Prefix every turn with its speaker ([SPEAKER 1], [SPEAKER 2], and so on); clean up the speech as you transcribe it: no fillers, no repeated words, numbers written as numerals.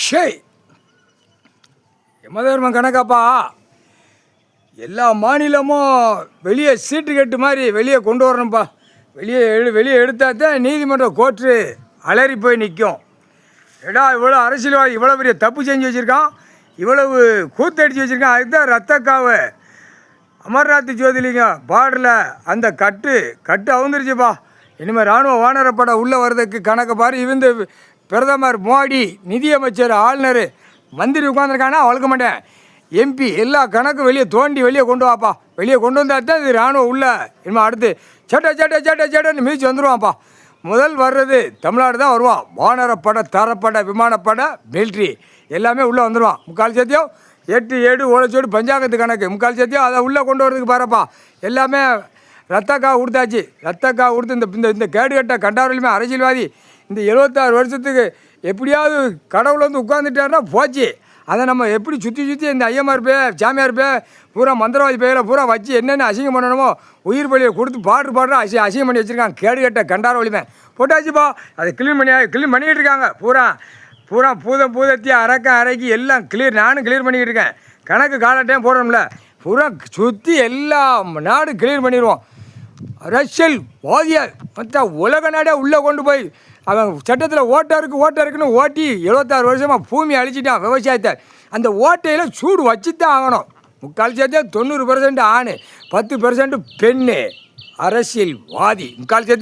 [SPEAKER 1] ஷேய் யமதர்மம் கணக்காப்பா. எல்லா மாநிலமும் வெளியே சீட்டு கட்டு மாதிரி வெளியே கொண்டு வரணும்ப்பா. வெளியே எடுத்தால் தான் நீதிமன்றம் கோர்ட்டு அலறி போய் நிற்கும். ஏடா இவ்வளோ அரசியல்வாதி இவ்வளோ பெரிய தப்பு செஞ்சு வச்சுருக்கான், இவ்வளவு கூத்தடிச்சு வச்சுருக்கான். அதுதான் ரத்தக்காவை அமர்நாத் ஜோதிலிங்கம் பார்டரில் அந்த கட்டு அவுந்துருச்சுப்பா. இனிமேல் இராணுவ வானரப்படை உள்ளே வர்றதுக்கு கணக்கு பாரு. இவந்து பிரதமர் மோடி, நிதியமைச்சர், ஆளுநர், மந்திரி உட்காந்துருக்கானா வளர்க்க மாட்டேன். எம்பி எல்லா கணக்கும் வெளியே கொண்டு வாப்பா. வெளியே கொண்டு வந்தால் தான் இது இராணுவம் உள்ள இனிமேல் அடுத்து சேட்டன்னு மிதிச்சு வந்துடுவான்ப்பா. முதல் வர்றது தமிழ்நாடு தான் வருவான். வானரப்படை, தரப்படை, விமானப்படை, மிலிட்ரி எல்லாமே உள்ளே வந்துடுவான். முக்கால் சத்தியம் 8 7 ஓலச்சோடு பஞ்சாங்கத்து கணக்கு முக்கால் சத்தியம் அதை உள்ளே கொண்டு வரதுக்கு பாருப்பா. எல்லாமே ரத்தக்காய் கொடுத்தாச்சு. ரத்தக்காய் கொடுத்து இந்த கேடுகட்ட கண்டாரிலுமே அரசியல்வாதி இந்த 76 வருஷத்துக்கு எப்படியாவது கடவுள் வந்து உட்காந்துட்டாருன்னா போச்சு. அதை நம்ம எப்படி சுற்றி இந்த ஐயமார் பே, சாமியார் பே, பூரா மந்திரவாதி பேரில் பூரா வச்சு என்னென்ன அசிங்கம் பண்ணணுமோ உயிர் பலியை கொடுத்து பாடுற அசிங்கம் பண்ணி வச்சுருக்காங்க. கேடுகட்ட கண்டாரவழிமே போட்டாச்சுப்பா. அதை க்ளீன் பண்ணிக்கிட்டு இருக்காங்க. பூரா பூதத்தி அரைக்கி எல்லாம் நானும் கிளியர் பண்ணிக்கிட்டு இருக்கேன். கணக்கு காலட்டையும் போடுறோம்ல, பூரா சுற்றி எல்லா நாடும் கிளியர் பண்ணிடுவோம். அரசியல் வாதியார் மற்ற உலக நாடே உள்ளே கொண்டு போய் அவன் சட்டத்தில் ஓட்டை இருக்குன்னு ஓட்டி 76 வருஷமாக பூமி அழிச்சிட்டான் விவசாயத்தை. அந்த ஓட்டையில் சூடு வச்சு தான் ஆகணும். முக்கால் சேர்த்தே 90% ஆண், 10% பெண்ணு அரசியல்வாதி. முக்கால் சேர்த்து